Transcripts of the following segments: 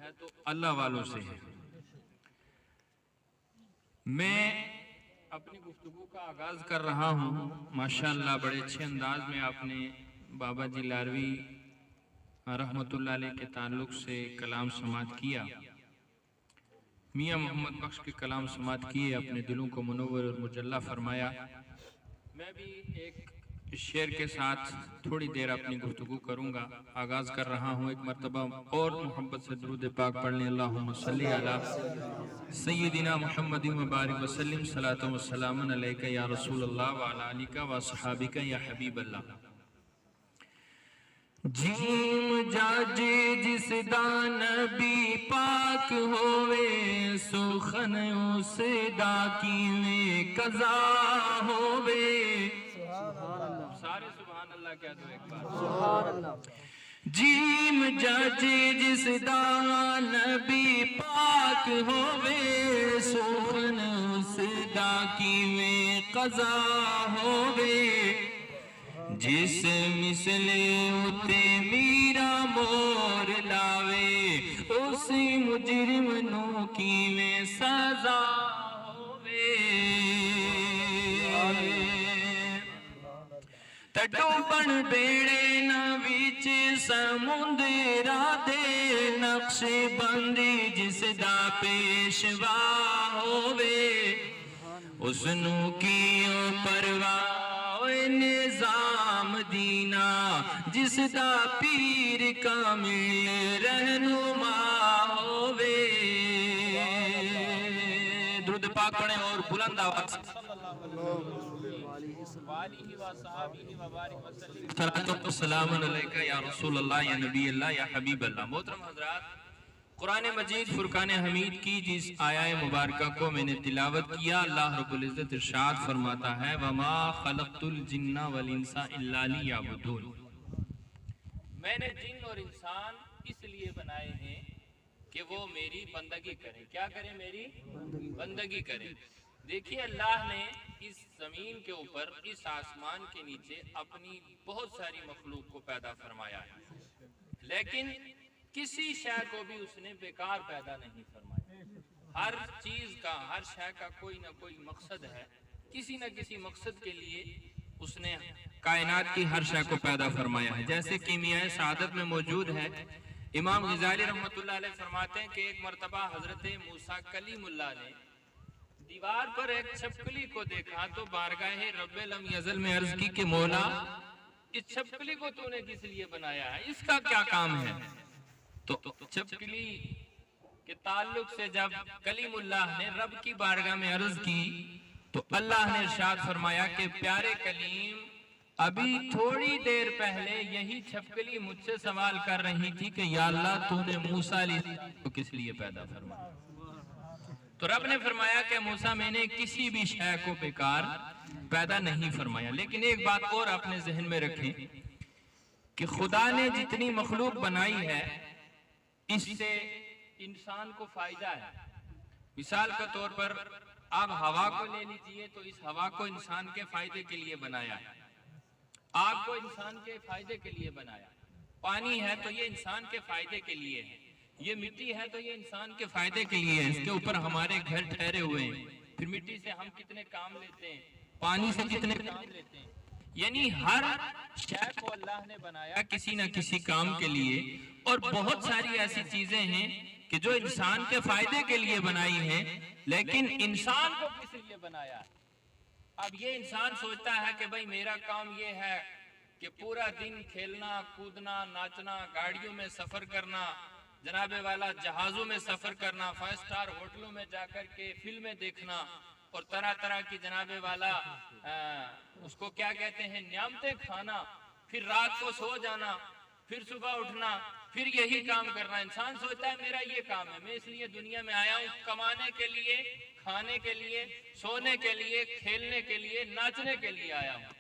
है तो अल्लाह वालों से है। मैं अपनी गुफ्तगू का आगाज कर रहा हूँ। माशाअल्लाह बड़े अच्छे अंदाज में आपने बाबा जी लारवी रहमतुल्लाह अलैह के ताल्लुक से कलाम समात किया, मियाँ मोहम्मद बख्श के कलाम समात किए, अपने दिलों को मुनव्वर और मुजल्ला फरमाया। मैं भी एक शेर के साथ थोड़ी देर अपनी गुफ्तगू करूंगा। आगाज कर रहा हूँ। एक मरतबा और मोहब्बत से दुरूद पाक पढ़ लें। अल्लाहुम्मा सल्ली अला सय्यदिना मुहम्मदिन व बारिक वसल्लिम सलातु व सलामुन अलैका या रसूल अल्लाह व अला आलिका व सहाबिका या हबीब अल्लाह। जीम जाजे जिस दान नबी पाक होवे, सुखन उस डाकी में कज़ा होवे। सारे सुभान अल्लाह क्या दो एक बार सुभान अल्लाह। जीम जाजे जिस दान नबी पाक होवे, सुखन उस डाकी में कज़ा होवे। जिस मिसले उते मीरा मोर लावे, उसी मुजरिम नू कीवें सजा होवे। तडोबन बेड़े न विच समुंदरा दे, नक्शे बंदी जिसदा पेशवा होवे। उसनू कियो परवाह निजाम दीना, जिसदा पीर कामिल रहनुमा होवे। दुरूद पाक पढ़ें और बुलंद आवाज से सलामुन अलैका या रसूल अल्लाह या नबी अल्लाह या हबीब अल्लाह। मोहतरम हज़रात, कुरान मजीद फुरकान हमीद की जिस आया मुबारका को मैंने तिलावत किया, अल्लाह रब्बुल इज्जत इरशाद फरमाता है, वमा खलक़तुल जिन्ना वल इंसा इल्ला लियअबुदून। मैंने जिन और इंसान इसलिए बनाए हैं कि वो मेरी बंदगी करें। क्या करें? मेरी बंदगी करें। देखिए, अल्लाह ने इस जमीन के ऊपर, इस आसमान के नीचे अपनी बहुत सारी मखलूक को पैदा फरमाया है, लेकिन किसी शय को भी उसने बेकार पैदा नहीं फरमाया। हर चीज का, हर शय का कोई ना कोई मकसद है। किसी न किसी मकसद के लिए उसने कायनात की हर शय को पैदा फरमाया है। जैसे कीमियाए सआदत में मौजूद है, इमाम गजाली रहमतुल्लाह अलैह फरमाते हैं कि एक मरतबा हजरत मूसा कलीमुल्लाह ने दीवार पर एक छपकली को देखा तो बारगाहे रब्बे लम यज़ल में अर्ज की कि मौला, इस छपकली को तूने किस लिए बनाया है, इसका क्या काम है? तो छपकली के ताल्लुक से जब कलीमुल्लाह ने रब की बारगाह में अर्ज की तो अल्लाह ने इरशाद फरमाया कि प्यारे कलीम, अभी थोड़ी देर पहले यही छपकली मुझसे सवाल कर रही थी कि या अल्लाह, तूने मूसा को किस लिए पैदा फरमाया? तो रब ने फरमाया कि मूसा, मैंने किसी भी शय को बेकार पैदा नहीं फरमाया। लेकिन एक बात और अपने जहन में रखें कि खुदा ने जितनी मखलूक बनाई है, इससे इंसान को फायदा है। मिसाल के तौर पर आप हवा को ले लीजिए, तो इस हवा को इंसान के फायदे के लिए बनाया है। आग को इंसान के फायदे के लिए बनाया। पानी है तो ये इंसान के फायदे के लिए है। ये मिट्टी है तो ये इंसान के फायदे के लिए है। इसके ऊपर हमारे घर ठहरे हुए हैं। फिर मिट्टी से हम कितने काम लेते हैं, पानी से कितने काम लेते हैं। यानी हर शय को अल्लाह ने बनाया किसी न किसी काम के लिए। और बहुत सारी ऐसी चीजें हैं कि जो इंसान के फायदे के लिए बनाई हैं, लेकिन इंसान को किस लिए बनाया? अब ये इंसान सोचता है कि भाई मेरा काम ये है कि पूरा दिन खेलना, कूदना, नाचना, गाड़ियों में सफर करना, जनाबे वाला जहाजों में सफर करना, 5 स्टार होटलों में जाकर के फिल्में देखना और तरह तरह की जनाबे वाला उसको क्या कहते हैं, नियामतें खाना, फिर रात को सो जाना, फिर सुबह उठना, फिर यही काम करना। इंसान सोचता है मेरा ये काम है, मैं इसलिए दुनिया में आया हूँ, कमाने के लिए, खाने के लिए, सोने के लिए, खेलने के लिए, नाचने के लिए आया हूँ।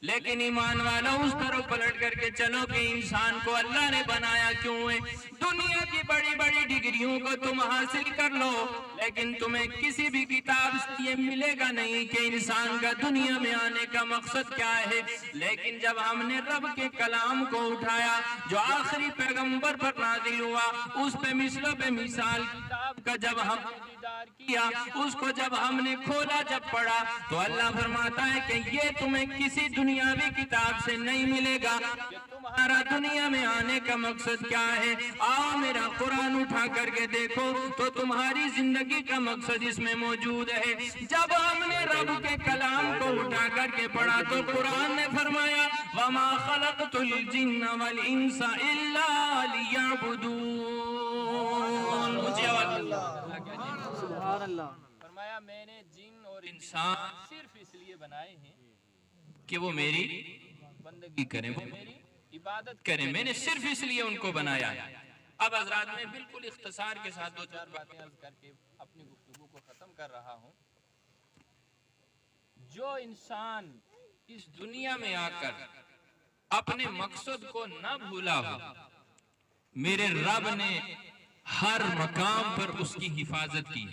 लेकिन ईमान वालों, उस तरफ पलट करके चलो कि इंसान को अल्लाह ने बनाया क्यों है? दुनिया की बड़ी बड़ी डिग्री सीढ़ियों को तुम हासिल कर लो, लेकिन तुम्हें किसी भी किताब से ये मिलेगा नहीं कि इंसान का दुनिया में आने का मकसद क्या है। लेकिन जब हमने रब के कलाम को उठाया जो आखिरी पैगंबर पर नाजिल हुआ, उस पे मिसलों पे मिसाल किताब का जब हम दीदार किया, उसको जब हमने खोला, जब पढ़ा, तो अल्लाह फरमाता है कि ये तुम्हें किसी दुनियावी किताब से नहीं मिलेगा कि तुम्हारा दुनिया में आने का मकसद क्या है। आओ मेरा कुरान उठा करके देखो तो तुम्हारी जिंदगी का मकसद इसमें मौजूद है। जब हमने रब के कलाम को उठा करके पढ़ा तो कुरान ने फरमाया वमा खलक़तुल जिन्ना वल इंसा इल्ला लियअबुदून। फरमाया मैंने जिन और इंसान सिर्फ इसलिए बनाए हैं कि वो मेरी बंदगी करें, वो मेरी इबादत करें, मैंने सिर्फ इसलिए उनको बनाया है। अब हज़रात मैं बिल्कुल इख्तिसार के साथ दो चार बातें अर्ज करके अपनी गुफ्तगू को ख़त्म कर रहा हूँ। जो इंसान इस दुनिया में आकर अपने मकसद को न भूला हो, मेरे रब ने हर मकाम पर उसकी हिफाजत की।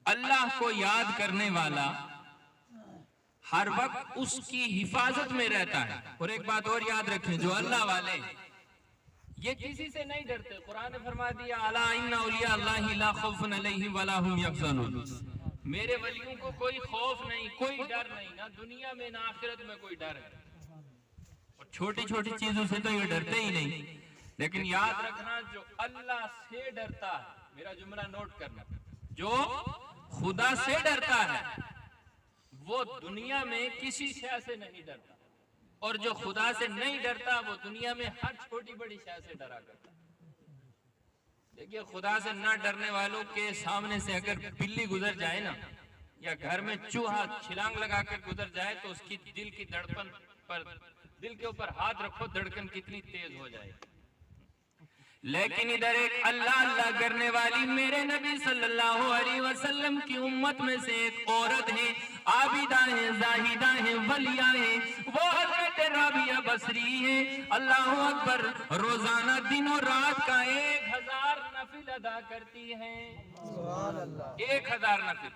अल्लाह को याद करने वाला हर वक्त उसकी हिफाजत में रहता है। और एक बात और याद रखें, जो अल्लाह वाले ये किसी से नहीं डरते। कुरान ने फरमा दिया अला इन्ना औलिया अल्लाहि ला खौफुन अलैहिम वला हुम यहज़नून। मेरे वलियों को कोई खौफ नहीं, कोई डर नहीं, ना दुनिया में ना आखिरत में कोई डर है। और छोटी छोटी चीजों से तो ये डरते ही नहीं। लेकिन याद रखना जो अल्लाह से डरता है, मेरा जुमला नोट करना, जो खुदा से डरता है वो दुनिया में किसी शय से नहीं डरता, और जो खुदा से नहीं डरता वो दुनिया में हर छोटी बड़ी शय से डरा करता। देखिए खुदा से ना डरने वालों के सामने से अगर बिल्ली गुजर जाए ना, या घर में चूहा छलांग लगाकर गुजर जाए, तो उसकी दिल की धड़कन पर, दिल के ऊपर हाथ रखो, धड़कन कितनी तेज हो जाए। लेकिन इधर एक अल्लाह अल्लाह करने वाली मेरे नबी सल्लल्लाहु अलैहि वसल्लम की उम्मत में से एक औरत है, आबिदा है, जाहिदा है, वलिया है, वो हजरत राबिया बसरी है। अल्लाह अकबर, रोजाना दिन और रात का 1000 नफिल अदा करती है। 1000 नफिल।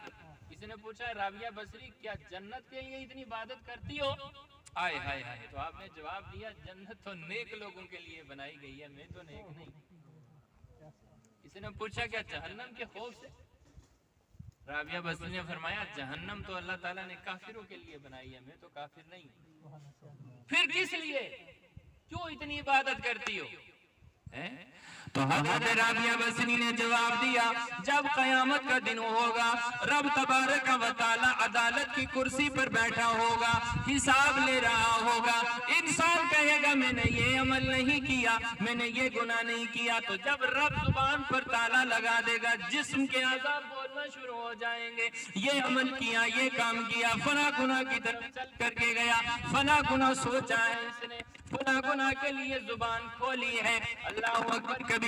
किसी ने पूछा राबिया बसरी क्या जन्नत के लिए इतनी इबादत करती हो? आए हाय हाय, तो आपने जवाब दिया जन्नत तो नेक लोगों के लिए बनाई गई है, मैं तो नेक नहीं। किसी ने पूछा क्या जहन्नम के खौफ से? राबिया बसरी ने फरमाया जहन्नम तो अल्लाह ताला ने काफिरों के लिए बनाई है, मैं तो काफिर नहीं। फिर किस लिए, क्यों इतनी इबादत करती हो? तो हज़रत राबिया बसरी ने जवाब दिया जब कयामत का दिन होगा, रब तबारक व तआला अदालत की कुर्सी पर बैठा होगा, हिसाब ले रहा होगा, इंसान कहेगा मैंने ये अमल नहीं किया, मैंने ये गुनाह नहीं किया, तो जब रब जुबान पर ताला लगा देगा, जिस्म के आज़ाद बोलना शुरू हो जाएंगे, ये अमल किया, ये काम किया, फला गुनाह की तरफ चल करके गया, फला गुनाह सोचा है इसने, फला गुनाह के लिए जुबान खोली है। अल्लाह अकबर कबीरा।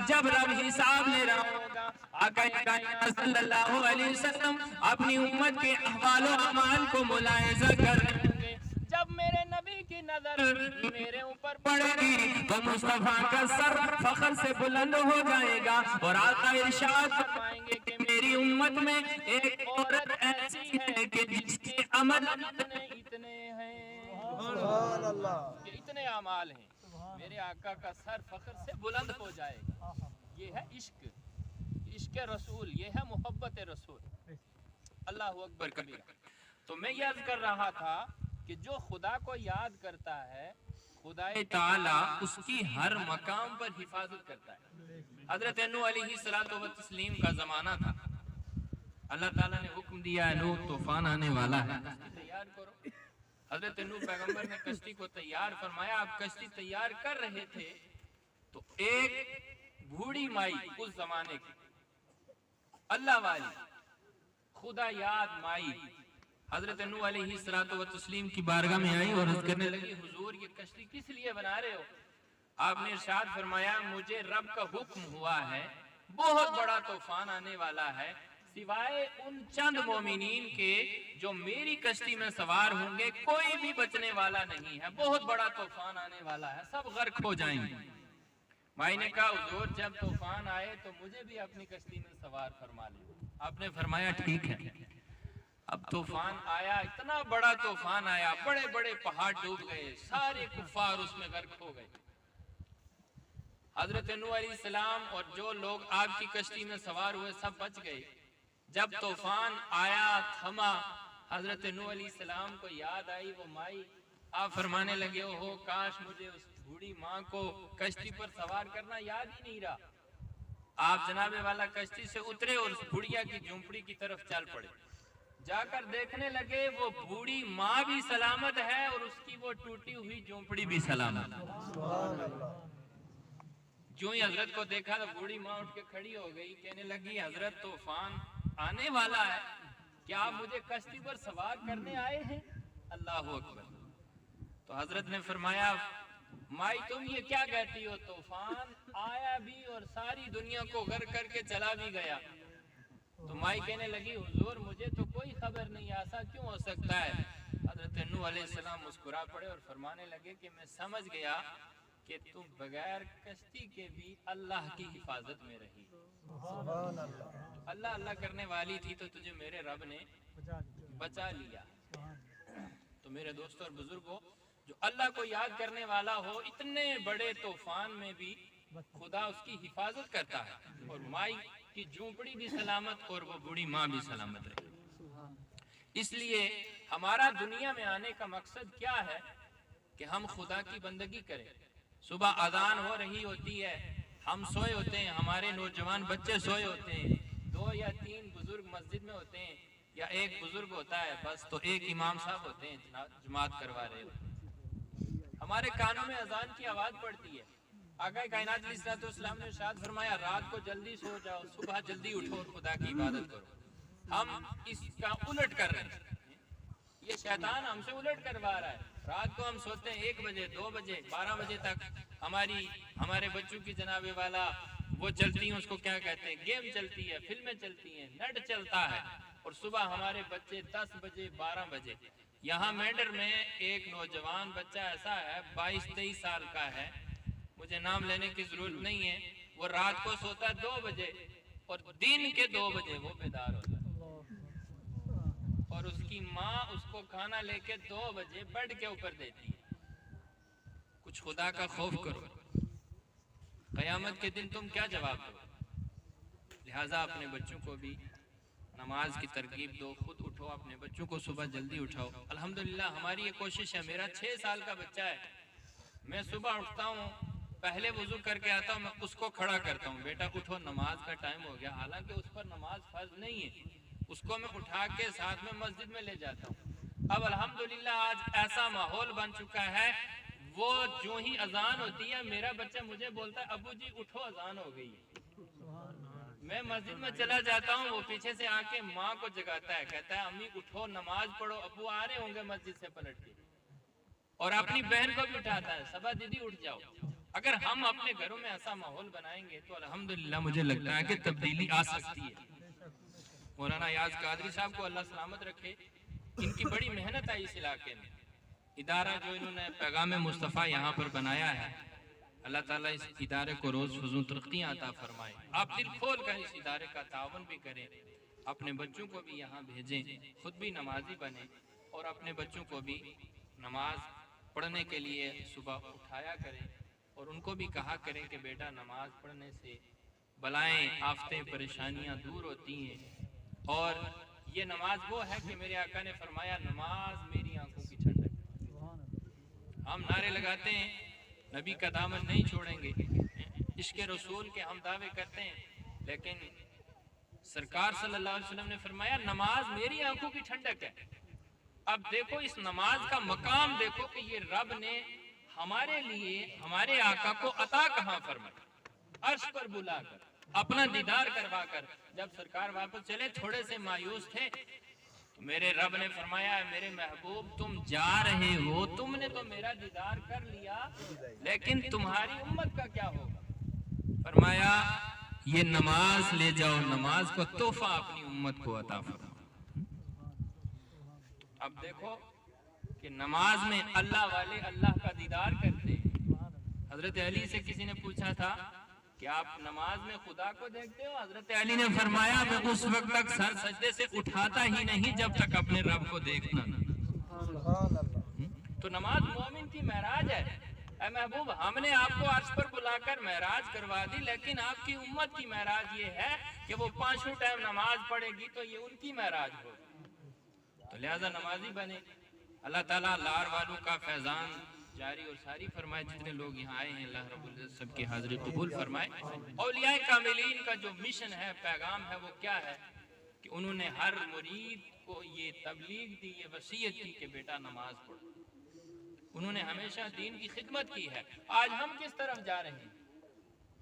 जब रब हिसाब ले रहा होगा, आका कायनात सल्लल्लाहु अलैहि वसल्लम अपनी उम्मत के अहवाल और अमाल को मुलाहिजा कर रहे होंगे। जब मेरे नबी की नजर मेरे ऊपर पड़ेगी तो मुस्तफा का सर फख्र से बुलंद हो जाएगा और आका इरशाद फरमाएंगे कि मेरी उम्मत में एक औरत ऐसी है कि जिसके अमल इतने हैं, इतने अमाल हैं, मेरे आका का सर फख्र से बुलंद हो जाएगा। ये है इश्क, इश्क रसूल, ये है मोहब्बत रसूल। अल्लाह अकबर कबीरा। तो मैं याद कर रहा था कि जो खुदा को याद करता है, खुदा ताला उसकी हर मकाम पर हिफाजत करता है। हजरत नूह अलैहिस्सलातु व तस्लीम का जमाना था, अल्लाह ताला ने हुक्म दिया नूह तूफान आने वाला है, तैयार करो। हजरत नूह पैगंबर ने कश्ती को तैयार फरमाया। आप कश्ती तैयार कर रहे थे तो एक बूढ़ी माई, उस जमाने की अल्लाह वाली खुदा याद माई हजरत नूह अलैहिस्सलातु व तस्लीम की बारगाह में आई और अर्ज करने लगी, हुजूर ये कश्ती किस लिए बना रहे हो? आपने इरशाद फरमाया मुझे रब का हुक्म हुआ है, बहुत बड़ा तूफान आने वाला है, सिवाय उन चंद मोमिनीन के जो मेरी कश्ती में सवार होंगे कोई भी बचने वाला नहीं है, बहुत बड़ा तूफान आने वाला है, सब गर्क हो जाएंगे। माई ने कहा हुजूर जब तूफान आए तो मुझे भी अपनी कश्ती में सवार फरमा ले। आपने फरमाया ठीक है। अब तूफान आया, इतना बड़ा तूफान आया, बड़े बड़े पहाड़ डूब गए, सारे कुफार उसमें गर्क हो गए। हजरत नूह अलैहिस्सलाम और जो लोग आपकी कश्ती में सवार हुए सब बच गए। जब तूफान आया थमा, हजरत नूह अलैहिस्सलाम को याद आई वो माई। आप फरमाने लगे हो काश मुझे उस बूढ़ी माँ को कश्ती पर सवार करना याद ही नहीं रहा। आप जनाबे वाला कश्ती से उतरे और उस बुढ़िया की झोंपड़ी की तरफ चल पड़े। जाकर देखने लगे वो बूढ़ी माँ भी सलामत है और उसकी वो टूटी हुई झोंपड़ी भी सलामत है। जो ही हजरत को देखा तो बूढ़ी माँ उठ के खड़ी हो गई, कहने लगी हजरत तूफान आने वाला है, क्या आप मुझे कश्ती पर सवार करने आए हैं? अल्लाह अकबर। तो हजरत ने फरमाया माई तुम ये क्या कहती हो, तूफान आया भी और सारी दुनिया को गर्क करके चला भी गया। तो माई कहने लगी हुजूर मुझे तो कोई खबर नहीं, ऐसा क्यों हो सकता है? हजरत नूह अलैहिस्सलाम मुस्कुरा पड़े और फरमाने लगे कि मैं समझ गया कि तुम बगैर कश्ती के भी अल्लाह की हिफाजत में रही। अल्लाह अल्लाह करने वाली थी तो तुझे मेरे रब ने बचा लिया। तो मेरे दोस्तों और बुजुर्गों, जो अल्लाह को याद करने वाला हो इतने बड़े तूफान में भी खुदा उसकी हिफाजत करता है। और माई की झोंपड़ी भी सलामत और वो बूढ़ी माँ भी सलामत रही। इसलिए हमारा दुनिया में आने का मकसद क्या है कि हम खुदा की बंदगी करें। सुबह अजान हो रही होती है, हम सोए होते हैं, हमारे नौजवान बच्चे सोए होते हैं, 2 या 3 बुजुर्ग मस्जिद में होते हैं या एक बुजुर्ग होता है बस, तो एक इमाम साहब होते हैं जमात करवा रहे होते हैं। हमारे कानों में अजान की आवाज पड़ती है। आका कायनात अलैहिस्सलाम ने इरशाद फरमाया रात को जल्दी सो जाओ, सुबह जल्दी उठो और खुदा की इबादत करो। हम इसका उलट कर रहे हैं, ये शैतान हमसे उलट करवा रहा है। रात को हम सोते हैं 1 बजे 2 बजे 12 बजे तक हमारे बच्चों की जनाबे वाला वो चलती है, उसको क्या कहते हैं, गेम चलती है, फिल्में चलती हैं, नेट चलता है। और सुबह हमारे बच्चे 10 बजे 12 बजे। यहाँ मेंढर में एक नौजवान बच्चा ऐसा है 22-23 साल का है, मुझे नाम लेने की जरूरत नहीं है, वो रात को सोता है 2 बजे और दिन के 2 बजे वो बेदार होता है। और उसकी माँ उसको खाना लेके 2 बजे बेड के ऊपर देती है। कुछ खुदा का खौफ करो, कयामत के दिन तुम क्या जवाब दो। लिहाजा अपने बच्चों को भी नमाज की तरकीब दो, खुद उठो, अपने बच्चों को सुबह जल्दी उठाओ। अल्हम्दुलिल्लाह हमारी ये कोशिश है। मेरा 6 साल का बच्चा है, मैं सुबह उठता हूँ, पहले वुजू करके आता हूँ, मैं उसको खड़ा करता हूँ, बेटा उठो नमाज का टाइम हो गया। हालांकि उस पर नमाज फर्ज नहीं है, उसको मैं उठा के साथ में मस्जिद में ले जाता हूँ। अब अल्हम्दुलिल्लाह आज ऐसा माहौल बन चुका है, वो जो ही अजान होती है मेरा बच्चा मुझे बोलता है अबू जी उठो अजान हो गई है। मैं मस्जिद में चला जाता हूँ, वो पीछे से आके माँ को जगाता है, कहता है अम्मी उठो नमाज पढ़ो, अबू आ रहे होंगे मस्जिद से पलट के। और अपनी बहन को भी उठाता है, सबा दीदी उठ जाओ। अगर हम अपने घरों में ऐसा माहौल बनाएंगे तो अल्हम्दुलिल्लाह मुझे लगता है कि तब्दीली आ सकती है। मौलाना याज कादरी साहब को अल्लाह सलामत रखे, इनकी बड़ी मेहनत है इस इलाके में। इदारा जो इन्होंने पैगाम मुस्तफ़ा यहाँ पर बनाया है, अल्लाह ताला इस इदारे को रोज़ फजूल तरक्कियाँ अता फरमाए। आप दिल खोल कर इस इदारे का तावन भी करें, अपने बच्चों को भी यहाँ भेजें, खुद भी नमाजी बने और अपने बच्चों को भी नमाज पढ़ने के लिए सुबह उठाया करें और उनको भी कहा करें कि बेटा नमाज पढ़ने से बलाएं आफतें परेशानियाँ दूर होती हैं। और ये नमाज वो है कि मेरे आका ने फरमाया नमाज मेरी आंखों की ठंडक। हम नारे लगाते हैं, नबी का दामन नहीं छोड़ेंगे, इश्क़ रसूल के हम दावे करते हैं, लेकिन सरकार सल्लल्लाहु अलैहि वसल्लम ने फरमाया नमाज मेरी आंखों की ठंडक है। अब देखो इस नमाज का मकाम देखो कि ये रब ने हमारे लिए हमारे आका को अता कहाँ फरमाया, अर्श पर बुलाकर अपना दीदार करवा कर। जब सरकार वापस चले थोड़े से मायूस थे, तो मेरे रब ने फरमाया मेरे महबूब तुम जा रहे हो, तुमने तो मेरा दीदार कर लिया, लेकिन तुम्हारी उम्मत का क्या होगा। फरमाया ये नमाज ले जाओ, नमाज को तोहफा अपनी उम्मत को अता फरमाओ। अब देखो कि नमाज में अल्लाह वाले अल्लाह का दीदार करते, हजरत अली से किसी ने पूछा था कि आप नमाज में खुदा को देखते हो? हजरत अली ने फरमाया मैं उस वक्त तक सर सजदे से उठाता ही नहीं जब तक अपने रब को देखना ना। तो नमाज मोमिन की महराज है। ऐ महबूब, हमने आपको अर्श पर बुलाकर महराज करवा दी, लेकिन आपकी उम्मत की महराज ये है कि वो 5 टाइम नमाज पढ़ेगी तो ये उनकी महराज हो। तो लिहाजा नमाजी बने। अल्लाह ताला लार वालों का फैजान जारी और सारी फरमाए। जितने लोग यहाँ आए हैं अल्लाह रब्बुल इज्जत सबकी हाजिरी कबूल फरमाए। औलिया कामिलीन का जो मिशन है, पैगाम है, वो क्या है कि उन्होंने हर मुरीद को ये तबलीग दी, ये वसीयत की कि बेटा नमाज पढ़ो। उन्होंने हमेशा दीन की खिदमत की है। आज हम किस तरफ जा रहे हैं?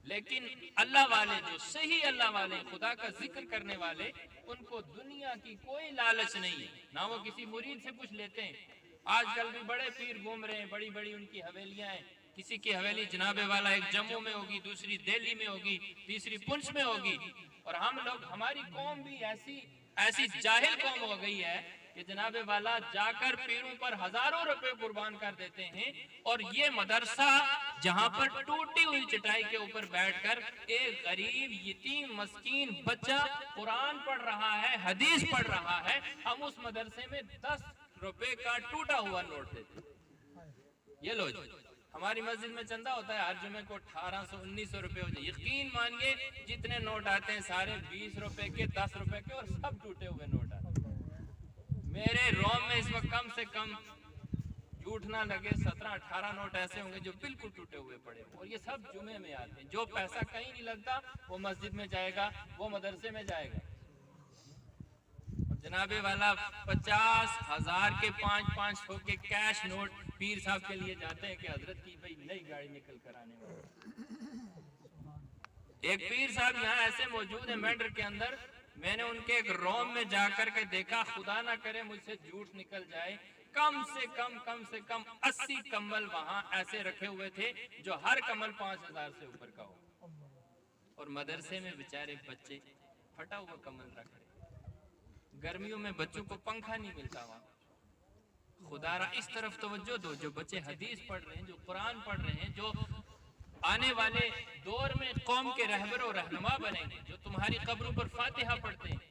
लेकिन अल्लाह वाले, जो सही अल्लाह वाले, खुदा का जिक्र करने वाले, उनको दुनिया की कोई लालच नहीं है, ना वो किसी मुरीद से कुछ लेते हैं। आजकल भी बड़े पीर घूम रहे हैं, बड़ी बड़ी उनकी हवेलियां हैं। किसी की हवेली जनाबे वाला एक जम्मू में होगी, दूसरी दिल्ली में होगी, तीसरी पुंछ में होगी। और हम लोग, हमारी कौम भी ऐसी जाहिल कौम हो गई है कि जनाबे वाला जाकर पीरों पर हजारों रुपए कुर्बान कर देते हैं। और ये मदरसा जहां पर टूटी हुई चटाई के ऊपर बैठकर एक गरीब यतीम मस्कीन बच्चा कुरान पढ़ रहा है, हदीस पढ़ रहा है, हम उस मदरसे में 10 रुपए का टूटा हुआ नोट देते। ये लो जी, हमारी मस्जिद में चंदा होता है हर जुमे को 1800-1900 रुपए हो जाए। यकीन मानिए जितने नोट आते हैं सारे 20 रुपए के, 10 रुपए के, और सब टूटे हुए नोट आते हैं। मेरे रोम में इस वक्त कम से कम, झूठ ना लगे, 17-18 नोट ऐसे होंगे जो बिल्कुल टूटे हुए पड़े, और ये सब जुमे में आते हैं। जो पैसा कहीं नहीं लगता वो मस्जिद में जाएगा, वो मदरसे में जाएगा। जनाबे वाला 50,000 के 500 के कैश नोट पीर साहब के लिए जाते हैं कि हजरत की भाई नई गाड़ी निकल कर आने वाली। एक पीर साहब यहाँ ऐसे मौजूद है मेंढर के अंदर, मैंने उनके एक रोम में जाकर के देखा, खुदा ना करे मुझसे झूठ निकल जाए, कम से कम 80 कम्बल वहां ऐसे रखे हुए थे जो हर कम्बल 5,000 से ऊपर का हो। और मदरसे में बेचारे बच्चे फटा हुआ कम्बल रख रहे। गर्मियों में बच्चों को पंखा नहीं मिलता वहां। खुदारा इस तरफ तवज्जो दो, जो बच्चे हदीस पढ़ रहे हैं, जो कुरान पढ़ रहे हैं, जो आने वाले दौर में कौम के रहबर और रहनुमा बनेंगे, जो तुम्हारी कब्रों पर फातिहा पढ़ते हैं,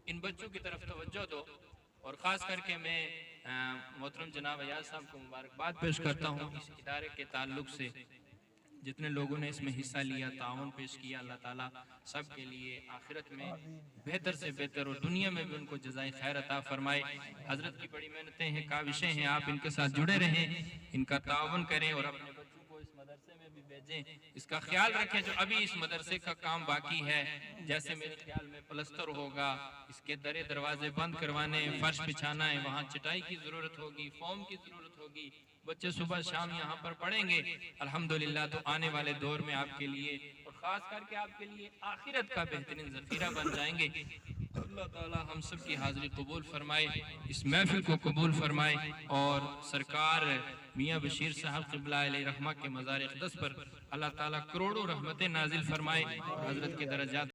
इन बच्चों की तरफ तवज्जो दो। और ख़ास करके मैं मोहतरम जनाब अयाज साहब को मुबारकबाद पेश करता हूँ इस इदारे के ताल्लुक से। जितने लोगों ने इसमें हिस्सा लिया, ताउन पेश किया, अल्लाह ताला सब के लिए आखिरत में बेहतर से बेहतर और दुनिया में भी उनको जज़ाए खैर अता फरमाए। हजरत की बड़ी मेहनतें हैं, काविशें हैं, आप इनके साथ जुड़े रहें, इनका ताउन करें और अपने बच्चों को इस मदरसे में भी भेजें। इसका ख्याल रखें जो अभी इस मदरसे का काम बाकी है, जैसे मेरे ख्याल में प्लस्तर होगा, इसके दरे दरवाजे बंद करवाने, फर्श बिछाना है, वहाँ चटाई की ज़रूरत होगी, फोम की ज़रूरत होगी, बच्चे सुबह शाम यहाँ पर पढ़ेंगे अल्हम्दुलिल्लाह। तो आने वाले दौर में आपके लिए और ख़ास करके आपके लिए आखिरत का बेहतरीन ज़ख़ीरा बन जाएंगे। अल्लाह ताला हम सब की हाज़िरी कबूल फरमाए, इस महफिल को कबूल फरमाए और सरकार मियाँ बशीर साहब क़िबला अलैहि रहमा के मज़ार अक़दस पर अल्लाह ताला करोड़ों रहमतें नाजिल फरमाए, हज़रत के दरजात